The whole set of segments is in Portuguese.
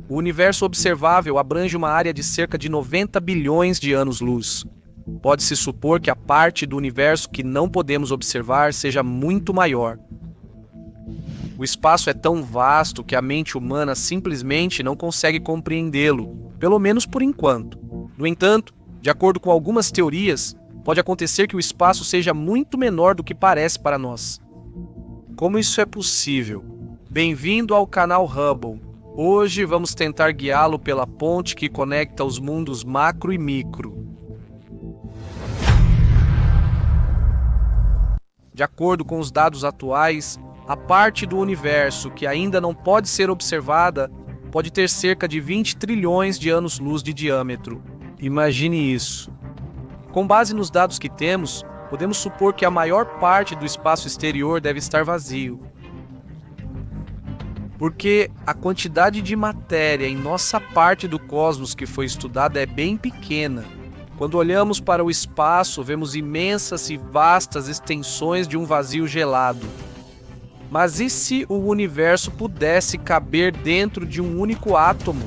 O universo observável abrange uma área de cerca de 90 bilhões de anos-luz. Pode-se supor que a parte do universo que não podemos observar seja muito maior. O espaço é tão vasto que a mente humana simplesmente não consegue compreendê-lo, pelo menos por enquanto. No entanto, de acordo com algumas teorias, pode acontecer que o espaço seja muito menor do que parece para nós. Como isso é possível? Bem-vindo ao canal Hubble. Hoje vamos tentar guiá-lo pela ponte que conecta os mundos macro e micro. De acordo com os dados atuais, a parte do universo que ainda não pode ser observada pode ter cerca de 20 trilhões de anos-luz de diâmetro. Imagine isso. Com base nos dados que temos, podemos supor que a maior parte do espaço exterior deve estar vazio. Porque a quantidade de matéria em nossa parte do cosmos que foi estudada é bem pequena. Quando olhamos para o espaço, vemos imensas e vastas extensões de um vazio gelado. Mas e se o universo pudesse caber dentro de um único átomo?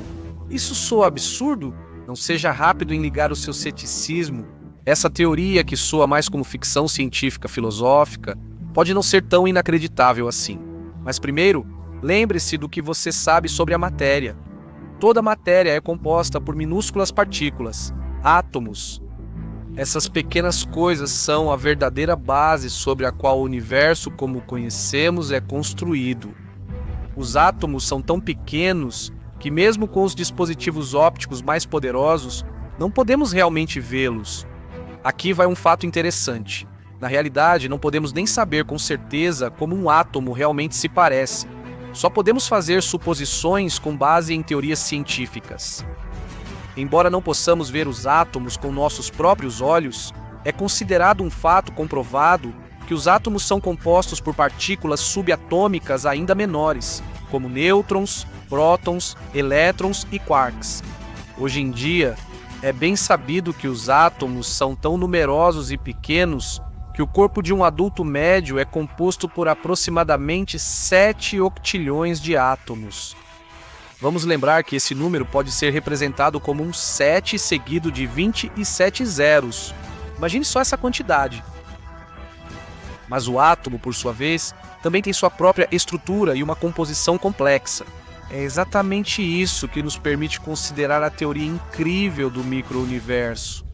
Isso soa absurdo? Não seja rápido em ligar o seu ceticismo. Essa teoria, que soa mais como ficção científica filosófica, pode não ser tão inacreditável assim. Mas primeiro, lembre-se do que você sabe sobre a matéria. Toda matéria é composta por minúsculas partículas, átomos. Essas pequenas coisas são a verdadeira base sobre a qual o universo como o conhecemos é construído. Os átomos são tão pequenos que mesmo com os dispositivos ópticos mais poderosos, não podemos realmente vê-los. Aqui vai um fato interessante. Na realidade, não podemos nem saber com certeza como um átomo realmente se parece. Só podemos fazer suposições com base em teorias científicas. Embora não possamos ver os átomos com nossos próprios olhos, é considerado um fato comprovado que os átomos são compostos por partículas subatômicas ainda menores, como nêutrons, prótons, elétrons e quarks. Hoje em dia, é bem sabido que os átomos são tão numerosos e pequenos que o corpo de um adulto médio é composto por aproximadamente 7 octilhões de átomos. Vamos lembrar que esse número pode ser representado como um 7 seguido de 27 zeros. Imagine só essa quantidade. Mas o átomo, por sua vez, também tem sua própria estrutura e uma composição complexa. É exatamente isso que nos permite considerar a teoria incrível do micro-universo.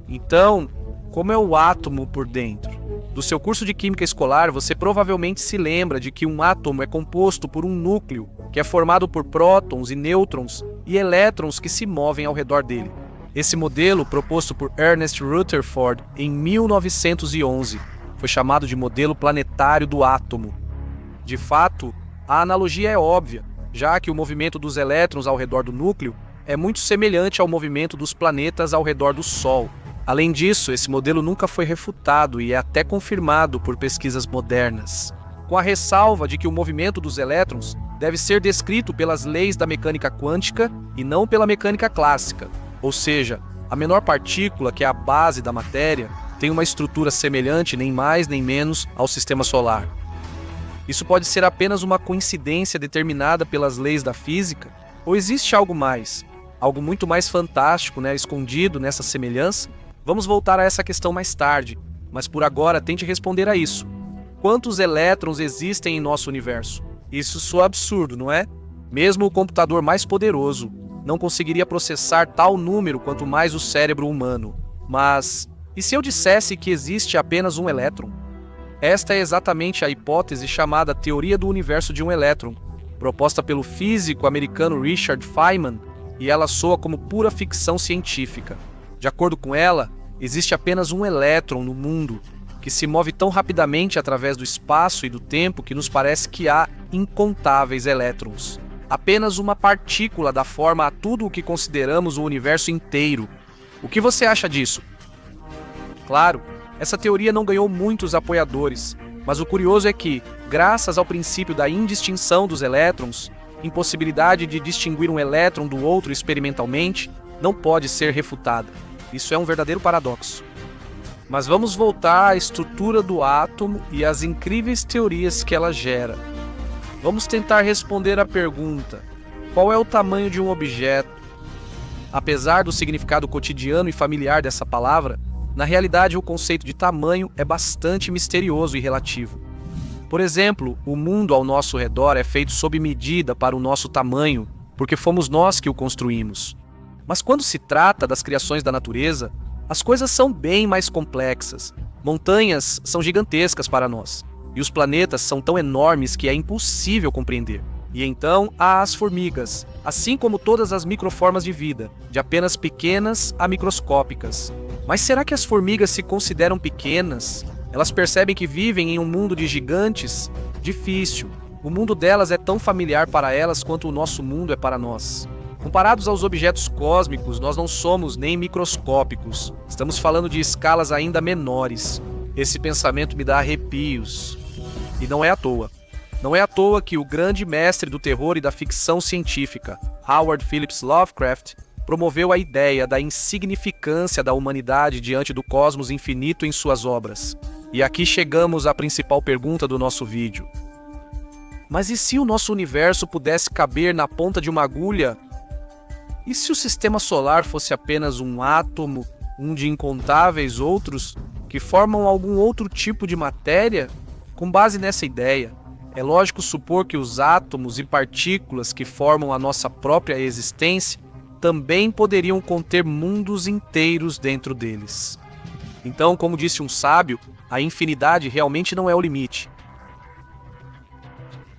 Então, como é o átomo por dentro? Do seu curso de química escolar, você provavelmente se lembra de que um átomo é composto por um núcleo, que é formado por prótons e nêutrons e elétrons que se movem ao redor dele. Esse modelo, proposto por Ernest Rutherford em 1911, foi chamado de modelo planetário do átomo. De fato, a analogia é óbvia, já que o movimento dos elétrons ao redor do núcleo é muito semelhante ao movimento dos planetas ao redor do Sol. Além disso, esse modelo nunca foi refutado e é até confirmado por pesquisas modernas, com a ressalva de que o movimento dos elétrons deve ser descrito pelas leis da mecânica quântica e não pela mecânica clássica, ou seja, a menor partícula, que é a base da matéria, tem uma estrutura semelhante nem mais nem menos ao sistema solar. Isso pode ser apenas uma coincidência determinada pelas leis da física? Ou existe algo mais? Algo muito mais fantástico, escondido nessa semelhança? Vamos voltar a essa questão mais tarde, mas por agora tente responder a isso. Quantos elétrons existem em nosso universo? Isso soa absurdo, não é? Mesmo o computador mais poderoso não conseguiria processar tal número quanto mais o cérebro humano. Mas, e se eu dissesse que existe apenas um elétron? Esta é exatamente a hipótese chamada teoria do universo de um elétron, proposta pelo físico americano Richard Feynman, e ela soa como pura ficção científica. De acordo com ela, existe apenas um elétron no mundo, que se move tão rapidamente através do espaço e do tempo que nos parece que há incontáveis elétrons. Apenas uma partícula dá forma a tudo o que consideramos o universo inteiro. O que você acha disso? Claro, essa teoria não ganhou muitos apoiadores, mas o curioso é que, graças ao princípio da indistinção dos elétrons, impossibilidade de distinguir um elétron do outro experimentalmente, não pode ser refutada. Isso é um verdadeiro paradoxo. Mas vamos voltar à estrutura do átomo e às incríveis teorias que ela gera. Vamos tentar responder a pergunta: Qual é o tamanho de um objeto? Apesar do significado cotidiano e familiar dessa palavra, na realidade o conceito de tamanho é bastante misterioso e relativo. Por exemplo, o mundo ao nosso redor é feito sob medida para o nosso tamanho, porque fomos nós que o construímos. Mas quando se trata das criações da natureza, as coisas são bem mais complexas. Montanhas são gigantescas para nós, e os planetas são tão enormes que é impossível compreender. E então há as formigas, assim como todas as microformas de vida, de apenas pequenas a microscópicas. Mas será que as formigas se consideram pequenas? Elas percebem que vivem em um mundo de gigantes? Difícil. O mundo delas é tão familiar para elas quanto o nosso mundo é para nós. Comparados aos objetos cósmicos, nós não somos nem microscópicos. Estamos falando de escalas ainda menores. Esse pensamento me dá arrepios. E não é à toa. Não é à toa que o grande mestre do terror e da ficção científica, Howard Phillips Lovecraft, promoveu a ideia da insignificância da humanidade diante do cosmos infinito em suas obras. E aqui chegamos à principal pergunta do nosso vídeo. Mas e se o nosso universo pudesse caber na ponta de uma agulha? E se o sistema solar fosse apenas um átomo, um de incontáveis outros, que formam algum outro tipo de matéria? Com base nessa ideia, é lógico supor que os átomos e partículas que formam a nossa própria existência também poderiam conter mundos inteiros dentro deles. Então, como disse um sábio, a infinidade realmente não é o limite.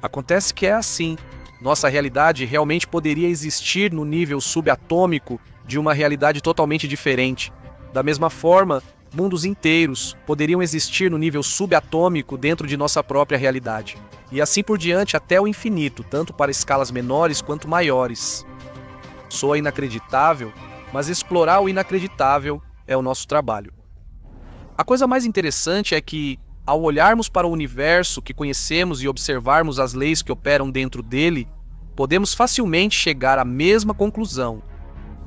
Acontece que é assim. Nossa realidade realmente poderia existir no nível subatômico de uma realidade totalmente diferente. Da mesma forma, mundos inteiros poderiam existir no nível subatômico dentro de nossa própria realidade. E assim por diante até o infinito, tanto para escalas menores quanto maiores. Soa inacreditável, mas explorar o inacreditável é o nosso trabalho. A coisa mais interessante é que, ao olharmos para o universo que conhecemos e observarmos as leis que operam dentro dele, podemos facilmente chegar à mesma conclusão.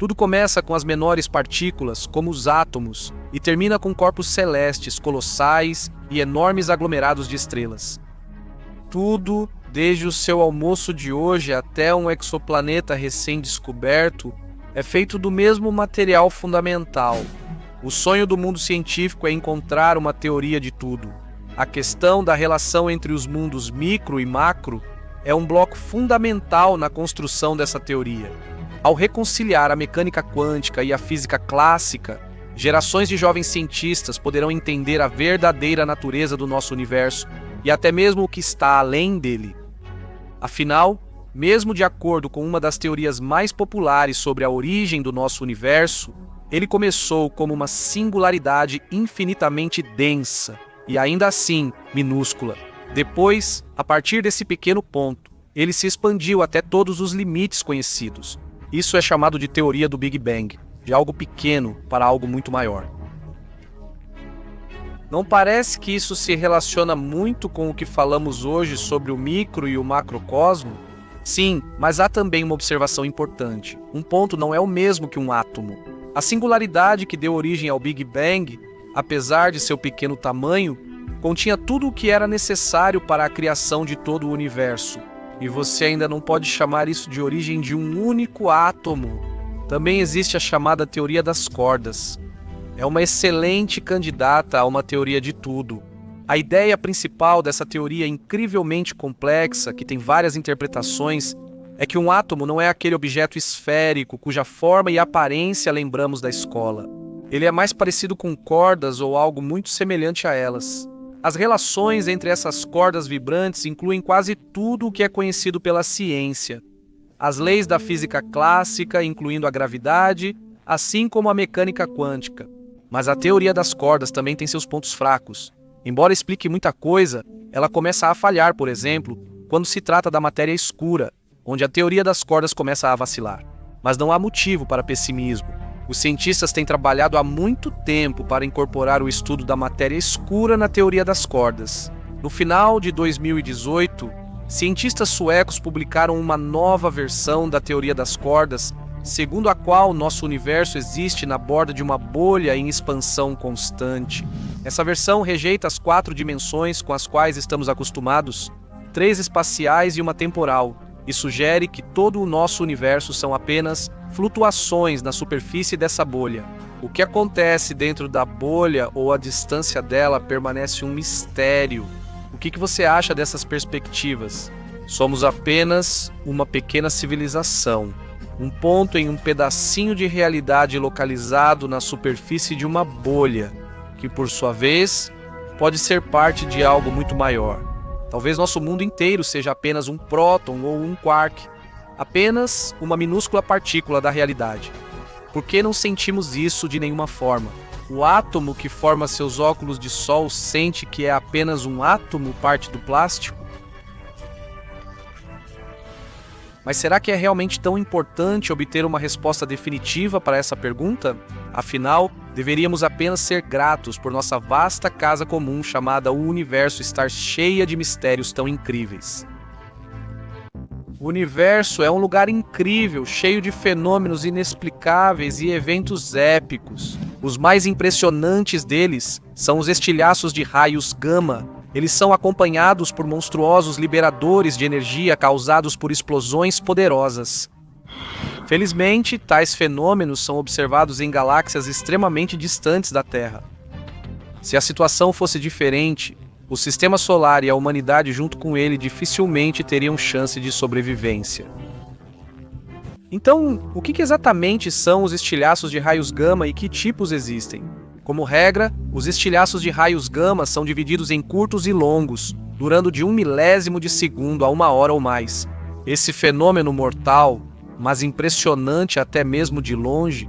Tudo começa com as menores partículas, como os átomos, e termina com corpos celestes, colossais e enormes aglomerados de estrelas. Tudo, desde o seu almoço de hoje até um exoplaneta recém-descoberto, é feito do mesmo material fundamental. O sonho do mundo científico é encontrar uma teoria de tudo. A questão da relação entre os mundos micro e macro é um bloco fundamental na construção dessa teoria. Ao reconciliar a mecânica quântica e a física clássica, gerações de jovens cientistas poderão entender a verdadeira natureza do nosso universo e até mesmo o que está além dele. Afinal, mesmo de acordo com uma das teorias mais populares sobre a origem do nosso universo, ele começou como uma singularidade infinitamente densa e ainda assim minúscula. Depois, a partir desse pequeno ponto, ele se expandiu até todos os limites conhecidos. Isso é chamado de teoria do Big Bang, de algo pequeno para algo muito maior. Não parece que isso se relaciona muito com o que falamos hoje sobre o micro e o macrocosmo? Sim, mas há também uma observação importante. Um ponto não é o mesmo que um átomo. A singularidade que deu origem ao Big Bang, apesar de seu pequeno tamanho, continha tudo o que era necessário para a criação de todo o universo. E você ainda não pode chamar isso de origem de um único átomo. Também existe a chamada teoria das cordas. É uma excelente candidata a uma teoria de tudo. A ideia principal dessa teoria incrivelmente complexa, que tem várias interpretações, é que um átomo não é aquele objeto esférico cuja forma e aparência lembramos da escola. Ele é mais parecido com cordas ou algo muito semelhante a elas. As relações entre essas cordas vibrantes incluem quase tudo o que é conhecido pela ciência. As leis da física clássica, incluindo a gravidade, assim como a mecânica quântica. Mas a teoria das cordas também tem seus pontos fracos. Embora explique muita coisa, ela começa a falhar, por exemplo, quando se trata da matéria escura, onde a teoria das cordas começa a vacilar. Mas não há motivo para pessimismo. Os cientistas têm trabalhado há muito tempo para incorporar o estudo da matéria escura na teoria das cordas. No final de 2018, cientistas suecos publicaram uma nova versão da teoria das cordas, segundo a qual nosso universo existe na borda de uma bolha em expansão constante. Essa versão rejeita as 4 dimensões com as quais estamos acostumados, 3 espaciais e uma temporal, e sugere que todo o nosso universo são apenas flutuações na superfície dessa bolha. O que acontece dentro da bolha ou a distância dela permanece um mistério. O que você acha dessas perspectivas? Somos apenas uma pequena civilização, um ponto em um pedacinho de realidade localizado na superfície de uma bolha, que por sua vez pode ser parte de algo muito maior. Talvez nosso mundo inteiro seja apenas um próton ou um quark, apenas uma minúscula partícula da realidade. Por que não sentimos isso de nenhuma forma? O átomo que forma seus óculos de sol sente que é apenas um átomo parte do plástico? Mas será que é realmente tão importante obter uma resposta definitiva para essa pergunta? Afinal, deveríamos apenas ser gratos por nossa vasta casa comum chamada o universo estar cheia de mistérios tão incríveis. O universo é um lugar incrível, cheio de fenômenos inexplicáveis e eventos épicos. Os mais impressionantes deles são os estilhaços de raios gama. Eles são acompanhados por monstruosos liberadores de energia causados por explosões poderosas. Felizmente, tais fenômenos são observados em galáxias extremamente distantes da Terra. Se a situação fosse diferente, o Sistema Solar e a humanidade junto com ele dificilmente teriam chance de sobrevivência. Então, o que exatamente são os estilhaços de raios gama e que tipos existem? Como regra, os estilhaços de raios gama são divididos em curtos e longos, durando de 1 milésimo de segundo a 1 hora ou mais. Esse fenômeno mortal, mas impressionante até mesmo de longe,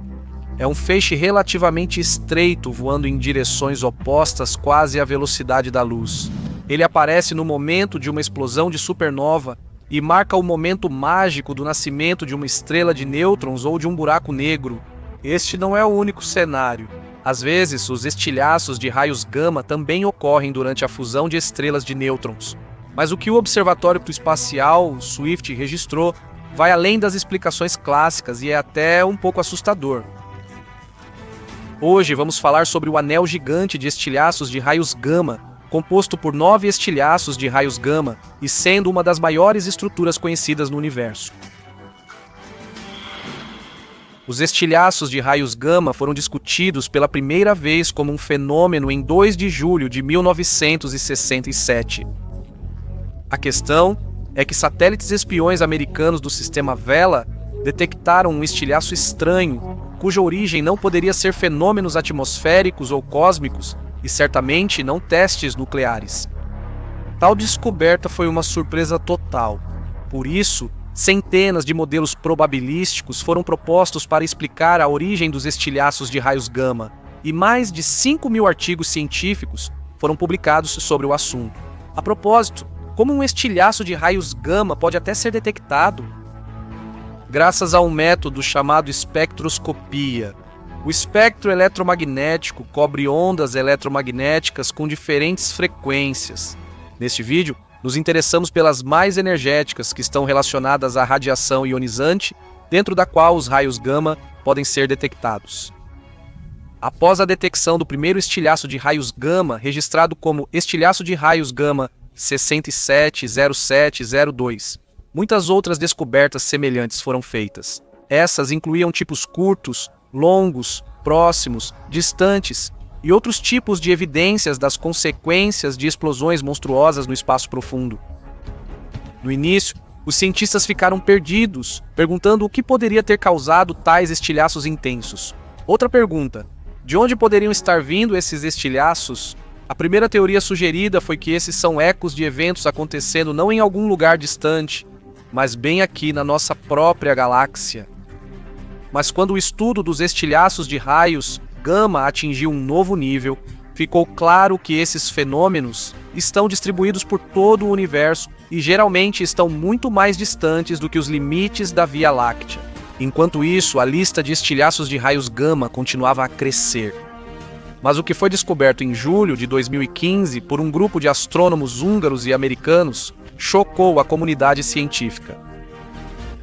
é um feixe relativamente estreito voando em direções opostas quase à velocidade da luz. Ele aparece no momento de uma explosão de supernova e marca o momento mágico do nascimento de uma estrela de nêutrons ou de um buraco negro. Este não é o único cenário. Às vezes, os estilhaços de raios gama também ocorrem durante a fusão de estrelas de nêutrons. Mas o que o Observatório Espacial Swift registrou vai além das explicações clássicas e é até um pouco assustador. Hoje vamos falar sobre o anel gigante de estilhaços de raios gama, composto por 9 estilhaços de raios gama e sendo uma das maiores estruturas conhecidas no universo. Os estilhaços de raios gama foram discutidos pela primeira vez como um fenômeno em 2 de julho de 1967. A questão é que satélites espiões americanos do sistema Vela detectaram um estilhaço estranho, cuja origem não poderia ser fenômenos atmosféricos ou cósmicos e certamente não testes nucleares. Tal descoberta foi uma surpresa total. Por isso, centenas de modelos probabilísticos foram propostos para explicar a origem dos estilhaços de raios gama, e mais de 5.000 artigos científicos foram publicados sobre o assunto. A propósito, como um estilhaço de raios gama pode até ser detectado? Graças a um método chamado espectroscopia. O espectro eletromagnético cobre ondas eletromagnéticas com diferentes frequências. Neste vídeo, nos interessamos pelas mais energéticas, que estão relacionadas à radiação ionizante, dentro da qual os raios gama podem ser detectados. Após a detecção do primeiro estilhaço de raios gama, registrado como estilhaço de raios gama 670702, muitas outras descobertas semelhantes foram feitas. Essas incluíam tipos curtos, longos, próximos, distantes e outros tipos de evidências das consequências de explosões monstruosas no espaço profundo. No início, os cientistas ficaram perdidos, perguntando o que poderia ter causado tais estilhaços intensos. Outra pergunta: de onde poderiam estar vindo esses estilhaços? A primeira teoria sugerida foi que esses são ecos de eventos acontecendo não em algum lugar distante, mas bem aqui na nossa própria galáxia. Mas quando o estudo dos estilhaços de raios gama atingiu um novo nível, ficou claro que esses fenômenos estão distribuídos por todo o universo e geralmente estão muito mais distantes do que os limites da Via Láctea. Enquanto isso, a lista de estilhaços de raios gama continuava a crescer. Mas o que foi descoberto em julho de 2015 por um grupo de astrônomos húngaros e americanos chocou a comunidade científica.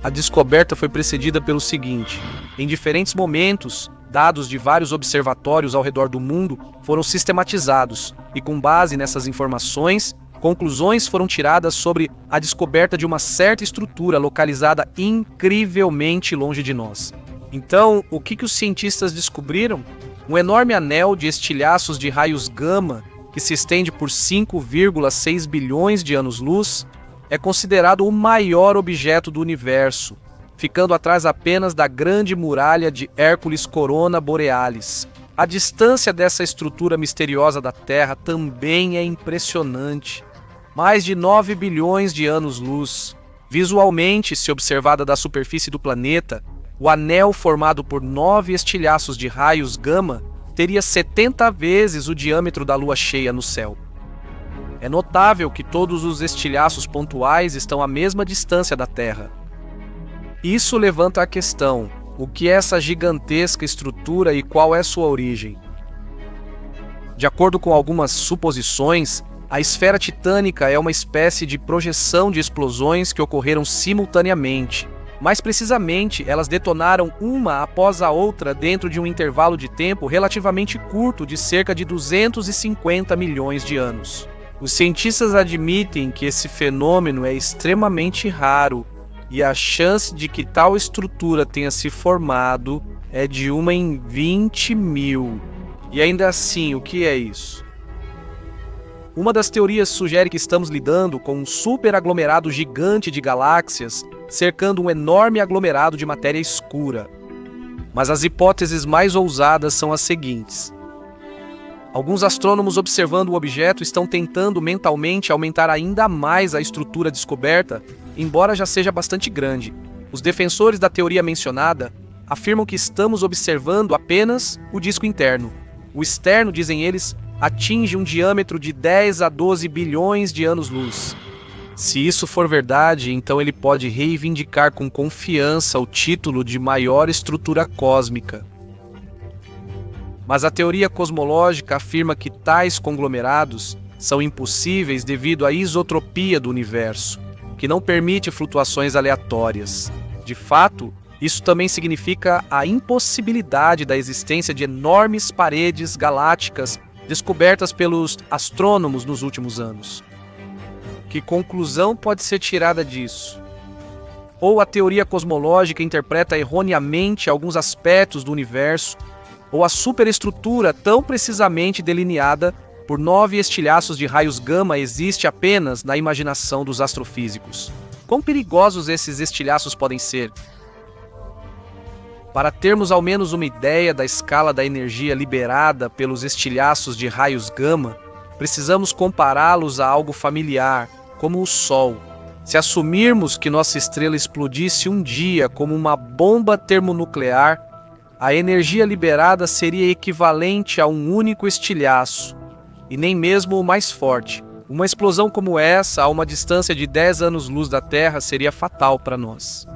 A descoberta foi precedida pelo seguinte: em diferentes momentos, dados de vários observatórios ao redor do mundo foram sistematizados e, com base nessas informações, conclusões foram tiradas sobre a descoberta de uma certa estrutura localizada incrivelmente longe de nós. Então, o que os cientistas descobriram? Um enorme anel de estilhaços de raios gama que se estende por 5,6 bilhões de anos-luz é considerado o maior objeto do universo, ficando atrás apenas da grande muralha de Hércules Corona Borealis. A distância dessa estrutura misteriosa da Terra também é impressionante. Mais de 9 bilhões de anos-luz. Visualmente, se observada da superfície do planeta, o anel formado por 9 estilhaços de raios gama teria 70 vezes o diâmetro da lua cheia no céu. É notável que todos os estilhaços pontuais estão à mesma distância da Terra. Isso levanta a questão: o que é essa gigantesca estrutura e qual é sua origem? De acordo com algumas suposições, a esfera titânica é uma espécie de projeção de explosões que ocorreram simultaneamente. Mais precisamente, elas detonaram uma após a outra dentro de um intervalo de tempo relativamente curto de cerca de 250 milhões de anos. Os cientistas admitem que esse fenômeno é extremamente raro e a chance de que tal estrutura tenha se formado é de 1 em 20 mil. E ainda assim, o que é isso? Uma das teorias sugere que estamos lidando com um superaglomerado gigante de galáxias cercando um enorme aglomerado de matéria escura. Mas as hipóteses mais ousadas são as seguintes. Alguns astrônomos observando o objeto estão tentando mentalmente aumentar ainda mais a estrutura descoberta, embora já seja bastante grande. Os defensores da teoria mencionada afirmam que estamos observando apenas o disco interno. O externo, dizem eles, atinge um diâmetro de 10 a 12 bilhões de anos-luz. Se isso for verdade, então ele pode reivindicar com confiança o título de maior estrutura cósmica. Mas a teoria cosmológica afirma que tais conglomerados são impossíveis devido à isotropia do universo, que não permite flutuações aleatórias. De fato, isso também significa a impossibilidade da existência de enormes paredes galácticas descobertas pelos astrônomos nos últimos anos. Que conclusão pode ser tirada disso? Ou a teoria cosmológica interpreta erroneamente alguns aspectos do universo, ou a superestrutura tão precisamente delineada por 9 estilhaços de raios gama existe apenas na imaginação dos astrofísicos. Quão perigosos esses estilhaços podem ser? Para termos ao menos uma ideia da escala da energia liberada pelos estilhaços de raios gama, precisamos compará-los a algo familiar, como o Sol. Se assumirmos que nossa estrela explodisse um dia como uma bomba termonuclear, a energia liberada seria equivalente a um único estilhaço, e nem mesmo o mais forte. Uma explosão como essa, a uma distância de 10 anos-luz da Terra, seria fatal para nós.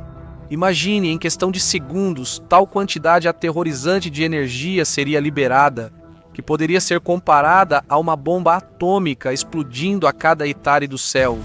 Imagine, em questão de segundos, tal quantidade aterrorizante de energia seria liberada, que poderia ser comparada a uma bomba atômica explodindo a cada hectare do céu.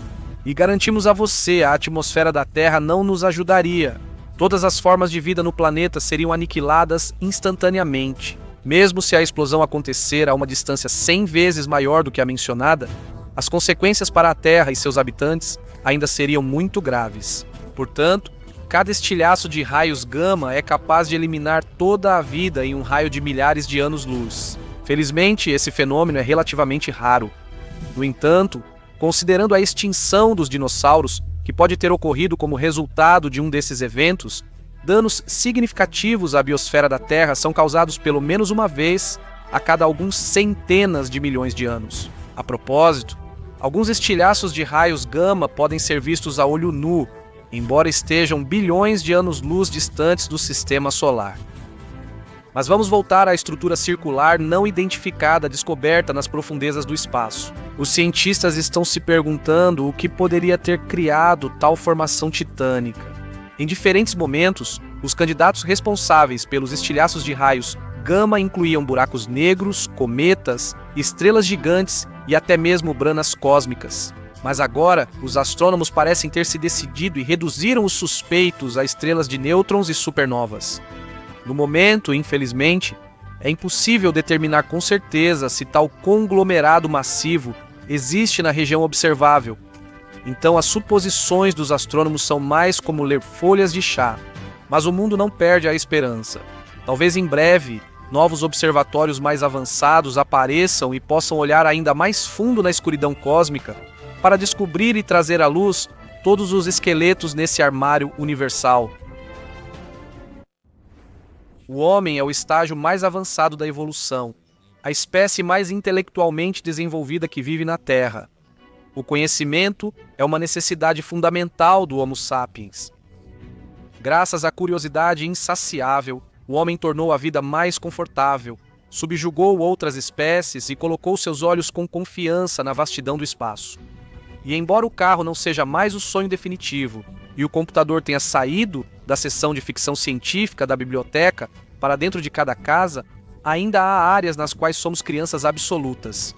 E garantimos a você, a atmosfera da Terra não nos ajudaria. Todas as formas de vida no planeta seriam aniquiladas instantaneamente. Mesmo se a explosão acontecer a uma distância 100 vezes maior do que a mencionada, as consequências para a Terra e seus habitantes ainda seriam muito graves. Portanto, cada estilhaço de raios gama é capaz de eliminar toda a vida em um raio de milhares de anos-luz. Felizmente, esse fenômeno é relativamente raro. No entanto, considerando a extinção dos dinossauros, que pode ter ocorrido como resultado de um desses eventos, danos significativos à biosfera da Terra são causados pelo menos uma vez a cada alguns centenas de milhões de anos. A propósito, alguns estilhaços de raios gama podem ser vistos a olho nu, embora estejam bilhões de anos-luz distantes do sistema solar. Mas vamos voltar à estrutura circular não identificada descoberta nas profundezas do espaço. Os cientistas estão se perguntando o que poderia ter criado tal formação titânica. Em diferentes momentos, os candidatos responsáveis pelos estilhaços de raios gama incluíam buracos negros, cometas, estrelas gigantes e até mesmo branas cósmicas. Mas agora, os astrônomos parecem ter se decidido e reduziram os suspeitos a estrelas de nêutrons e supernovas. No momento, infelizmente, é impossível determinar com certeza se tal conglomerado massivo existe na região observável. Então as suposições dos astrônomos são mais como ler folhas de chá. Mas o mundo não perde a esperança. Talvez em breve, novos observatórios mais avançados apareçam e possam olhar ainda mais fundo na escuridão cósmica para descobrir e trazer à luz todos os esqueletos nesse armário universal. O homem é o estágio mais avançado da evolução, a espécie mais intelectualmente desenvolvida que vive na Terra. O conhecimento é uma necessidade fundamental do Homo sapiens. Graças à curiosidade insaciável, o homem tornou a vida mais confortável, subjugou outras espécies e colocou seus olhos com confiança na vastidão do espaço. E embora o carro não seja mais o sonho definitivo e o computador tenha saído da seção de ficção científica da biblioteca para dentro de cada casa, ainda há áreas nas quais somos crianças absolutas.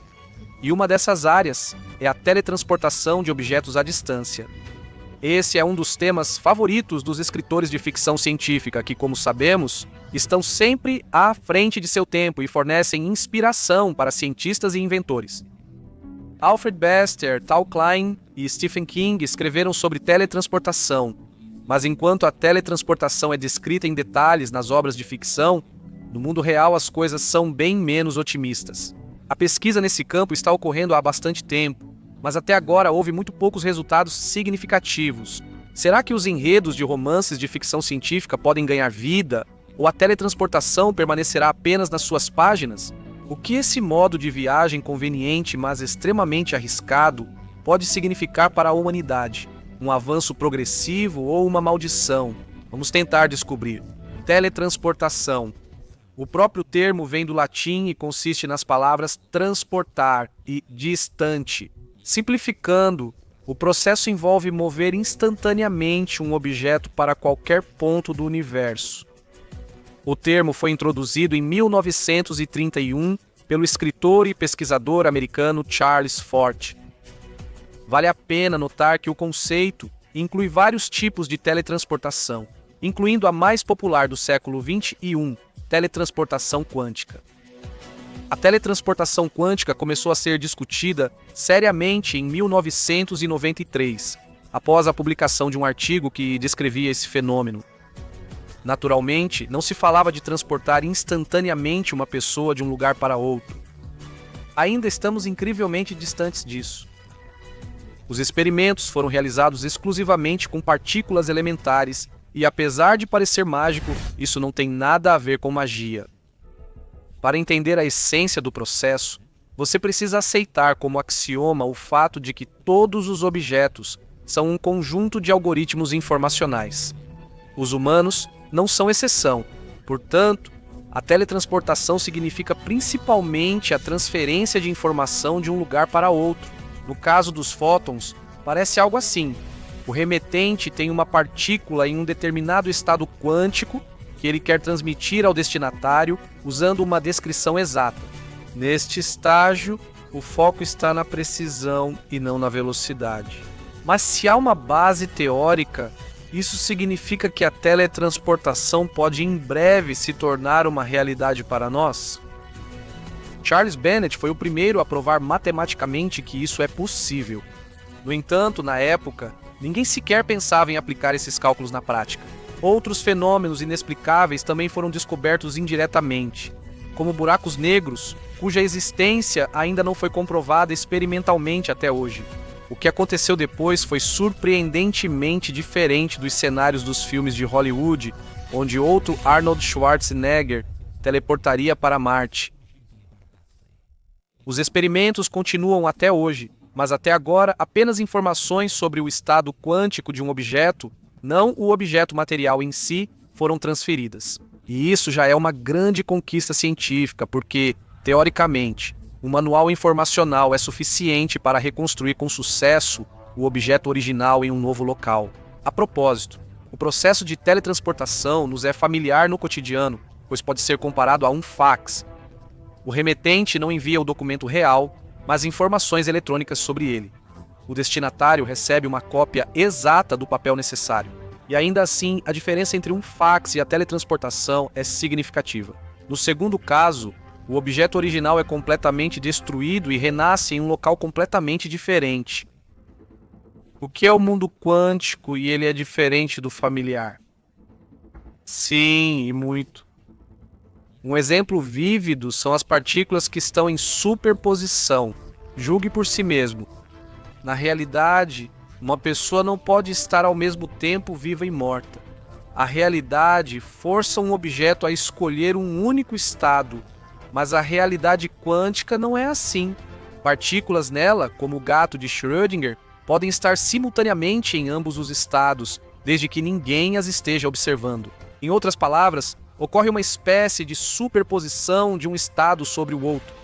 E uma dessas áreas é a teletransportação de objetos à distância. Esse é um dos temas favoritos dos escritores de ficção científica que, como sabemos, estão sempre à frente de seu tempo e fornecem inspiração para cientistas e inventores. Alfred Bester, Tal Klein e Stephen King escreveram sobre teletransportação, mas enquanto a teletransportação é descrita em detalhes nas obras de ficção, no mundo real as coisas são bem menos otimistas. A pesquisa nesse campo está ocorrendo há bastante tempo, mas até agora houve muito poucos resultados significativos. Será que os enredos de romances de ficção científica podem ganhar vida? Ou a teletransportação permanecerá apenas nas suas páginas? O que esse modo de viagem conveniente, mas extremamente arriscado, pode significar para a humanidade? Um avanço progressivo ou uma maldição? Vamos tentar descobrir. Teletransportação. O próprio termo vem do latim e consiste nas palavras transportar e distante. Simplificando, o processo envolve mover instantaneamente um objeto para qualquer ponto do universo. O termo foi introduzido em 1931 pelo escritor e pesquisador americano Charles Fort. Vale a pena notar que o conceito inclui vários tipos de teletransportação, incluindo a mais popular do século XXI, teletransportação quântica. A teletransportação quântica começou a ser discutida seriamente em 1993, após a publicação de um artigo que descrevia esse fenômeno. Naturalmente, não se falava de transportar instantaneamente uma pessoa de um lugar para outro. Ainda estamos incrivelmente distantes disso. Os experimentos foram realizados exclusivamente com partículas elementares e, apesar de parecer mágico, isso não tem nada a ver com magia. Para entender a essência do processo, você precisa aceitar como axioma o fato de que todos os objetos são um conjunto de algoritmos informacionais. Os humanos não são exceção. Portanto, a teletransportação significa principalmente a transferência de informação de um lugar para outro. No caso dos fótons, parece algo assim. O remetente tem uma partícula em um determinado estado quântico que ele quer transmitir ao destinatário usando uma descrição exata. Neste estágio, o foco está na precisão e não na velocidade. Mas se há uma base teórica, isso significa que a teletransportação pode em breve se tornar uma realidade para nós? Charles Bennett foi o primeiro a provar matematicamente que isso é possível. No entanto, na época, ninguém sequer pensava em aplicar esses cálculos na prática. Outros fenômenos inexplicáveis também foram descobertos indiretamente, como buracos negros, cuja existência ainda não foi comprovada experimentalmente até hoje. O que aconteceu depois foi surpreendentemente diferente dos cenários dos filmes de Hollywood, onde outro Arnold Schwarzenegger teleportaria para Marte. Os experimentos continuam até hoje, mas até agora apenas informações sobre o estado quântico de um objeto, não o objeto material em si, foram transferidas. E isso já é uma grande conquista científica, porque, teoricamente, o manual informacional é suficiente para reconstruir com sucesso o objeto original em um novo local. A propósito, o processo de teletransportação nos é familiar no cotidiano, pois pode ser comparado a um fax. O remetente não envia o documento real, mas informações eletrônicas sobre ele. O destinatário recebe uma cópia exata do papel necessário. E ainda assim, a diferença entre um fax e a teletransportação é significativa. No segundo caso, O objeto original é completamente destruído e renasce em um local completamente diferente. O que é o mundo quântico e ele é diferente do familiar? Sim, e muito. Um exemplo vívido são as partículas que estão em superposição. Julgue por si mesmo. Na realidade, uma pessoa não pode estar ao mesmo tempo viva e morta. A realidade força um objeto a escolher um único estado, mas a realidade quântica não é assim. Partículas nela, como o gato de Schrödinger, podem estar simultaneamente em ambos os estados, desde que ninguém as esteja observando. Em outras palavras, ocorre uma espécie de superposição de um estado sobre o outro.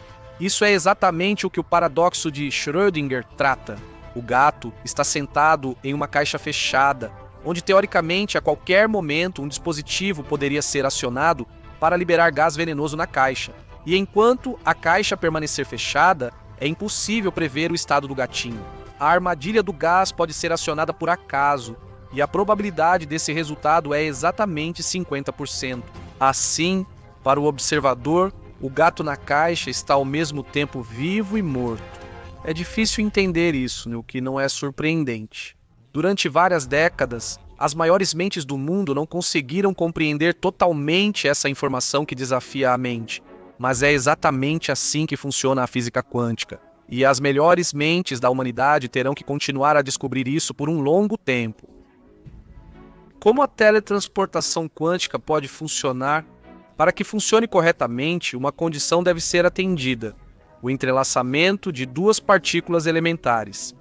Isso é exatamente o que o paradoxo de Schrödinger trata. O gato está sentado em uma caixa fechada, onde teoricamente a qualquer momento um dispositivo poderia ser acionado para liberar gás venenoso na caixa. E enquanto a caixa permanecer fechada, é impossível prever o estado do gatinho. A armadilha do gás pode ser acionada por acaso, e a probabilidade desse resultado é exatamente 50%. Assim, para o observador, o gato na caixa está ao mesmo tempo vivo e morto. É difícil entender isso, o que não é surpreendente. Durante várias décadas, as maiores mentes do mundo não conseguiram compreender totalmente essa informação que desafia a mente. Mas é exatamente assim que funciona a física quântica. E as melhores mentes da humanidade terão que continuar a descobrir isso por um longo tempo. Como a teletransportação quântica pode funcionar? Para que funcione corretamente, uma condição deve ser atendida: o entrelaçamento de duas partículas elementares.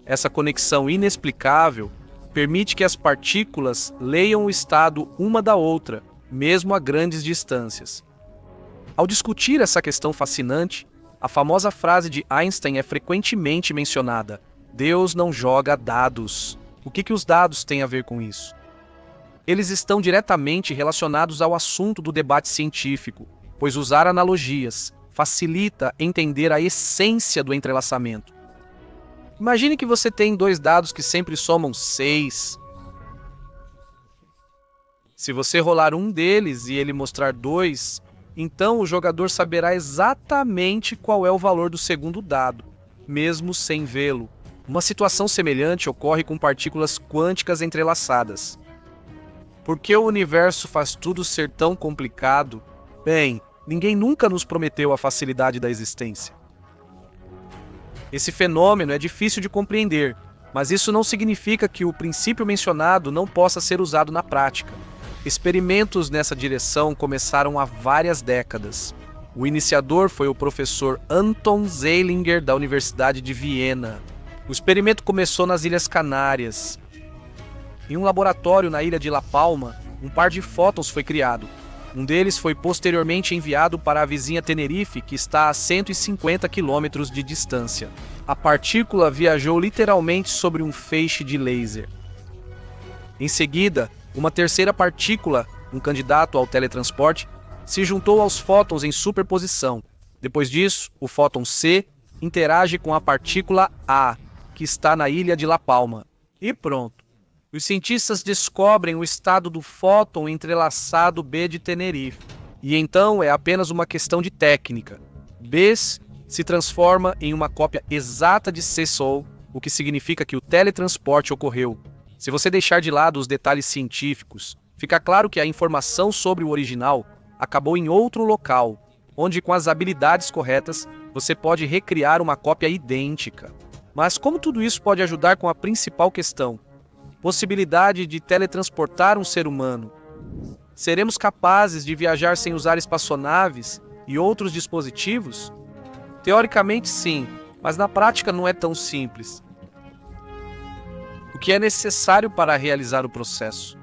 Essa conexão inexplicável permite que as partículas leiam o estado uma da outra, mesmo a grandes distâncias. Ao discutir essa questão fascinante, a famosa frase de Einstein é frequentemente mencionada: Deus não joga dados. O que os dados têm a ver com isso? Eles estão diretamente relacionados ao assunto do debate científico, pois usar analogias facilita entender a essência do entrelaçamento. Imagine que você tem dois dados que sempre somam 6. Se você rolar um deles e ele mostrar 2, então o jogador saberá exatamente qual é o valor do segundo dado, mesmo sem vê-lo. Uma situação semelhante ocorre com partículas quânticas entrelaçadas. Por que o universo faz tudo ser tão complicado? Bem, ninguém nunca nos prometeu a facilidade da existência. Esse fenômeno é difícil de compreender, mas isso não significa que o princípio mencionado não possa ser usado na prática. Experimentos nessa direção começaram há várias décadas. O iniciador foi o professor Anton Zeilinger, da Universidade de Viena. O experimento começou nas Ilhas Canárias. Em um laboratório na ilha de La Palma, um par de fótons foi criado. Um deles foi posteriormente enviado para a vizinha Tenerife, que está a 150 quilômetros de distância. A partícula viajou literalmente sobre um feixe de laser. Em seguida, uma terceira partícula, um candidato ao teletransporte, se juntou aos fótons em superposição. Depois disso, o fóton C interage com a partícula A, que está na ilha de La Palma. E pronto. Os cientistas descobrem o estado do fóton entrelaçado B de Tenerife. E então é apenas uma questão de técnica. B se transforma em uma cópia exata de C-Sol, o que significa que o teletransporte ocorreu. Se você deixar de lado os detalhes científicos, fica claro que a informação sobre o original acabou em outro local, onde com as habilidades corretas você pode recriar uma cópia idêntica. Mas como tudo isso pode ajudar com a principal questão? Possibilidade de teletransportar um ser humano. Seremos capazes de viajar sem usar espaçonaves e outros dispositivos? Teoricamente sim, mas na prática não é tão simples. O que é necessário para realizar o processo?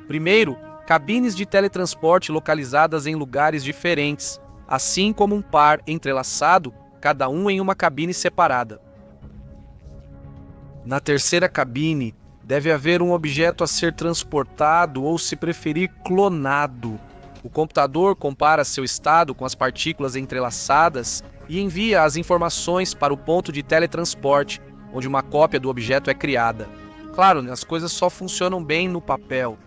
Primeiro, cabines de teletransporte localizadas em lugares diferentes, assim como um par entrelaçado, cada um em uma cabine separada. Na terceira cabine, deve haver um objeto a ser transportado ou, se preferir, clonado. O computador compara seu estado com as partículas entrelaçadas e envia as informações para o ponto de teletransporte, onde uma cópia do objeto é criada. Claro, as coisas só funcionam bem no papel.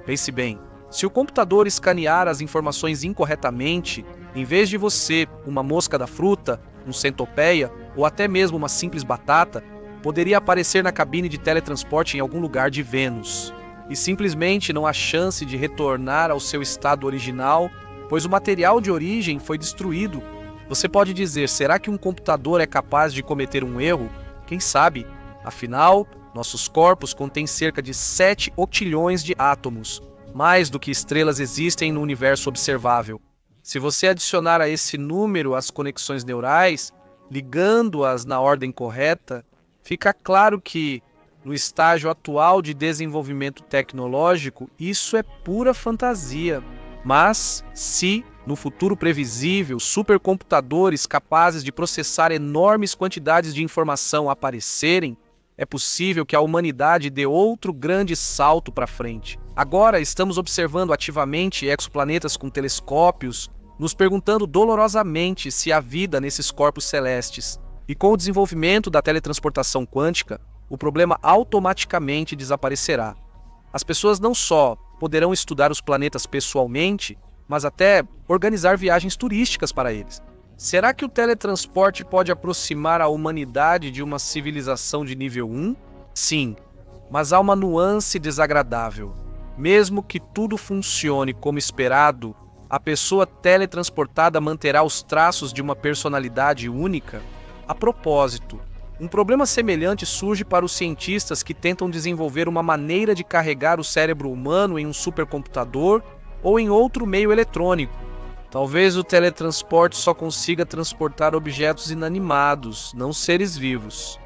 Pense bem, Se o computador escanear as informações incorretamente, em vez de você, uma mosca da fruta, um centopeia ou até mesmo uma simples batata, poderia aparecer na cabine de teletransporte em algum lugar de Vênus. E simplesmente não há chance de retornar ao seu estado original, pois o material de origem foi destruído. Você pode dizer, será que um computador é capaz de cometer um erro? Quem sabe? Afinal, nossos corpos contêm cerca de 7 octilhões de átomos, mais do que estrelas existem no universo observável. Se você adicionar a esse número as conexões neurais, ligando-as na ordem correta, fica claro que, no estágio atual de desenvolvimento tecnológico, isso é pura fantasia. Mas, se, no futuro previsível, supercomputadores capazes de processar enormes quantidades de informação aparecerem, é possível que a humanidade dê outro grande salto para frente. Agora estamos observando ativamente exoplanetas com telescópios, nos perguntando dolorosamente se há vida nesses corpos celestes. E com o desenvolvimento da teletransportação quântica, o problema automaticamente desaparecerá. As pessoas não só poderão estudar os planetas pessoalmente, mas até organizar viagens turísticas para eles. Será que o teletransporte pode aproximar a humanidade de uma civilização de nível 1? Sim, mas há uma nuance desagradável. Mesmo que tudo funcione como esperado, a pessoa teletransportada manterá os traços de uma personalidade única? A propósito, um problema semelhante surge para os cientistas que tentam desenvolver uma maneira de carregar o cérebro humano em um supercomputador ou em outro meio eletrônico. Talvez o teletransporte só consiga transportar objetos inanimados, não seres vivos.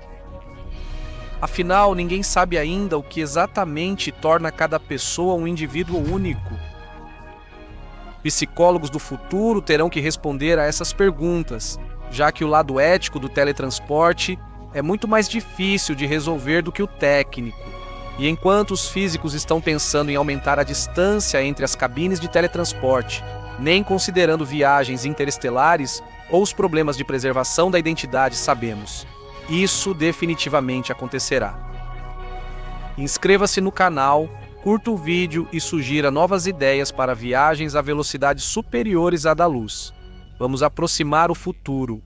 Afinal, ninguém sabe ainda o que exatamente torna cada pessoa um indivíduo único. Psicólogos do futuro terão que responder a essas perguntas, já que o lado ético do teletransporte é muito mais difícil de resolver do que o técnico. E enquanto os físicos estão pensando em aumentar a distância entre as cabines de teletransporte, nem considerando viagens interestelares ou os problemas de preservação da identidade, sabemos. Isso definitivamente acontecerá. Inscreva-se no canal, curta o vídeo e sugira novas ideias para viagens a velocidades superiores à da luz. Vamos aproximar o futuro.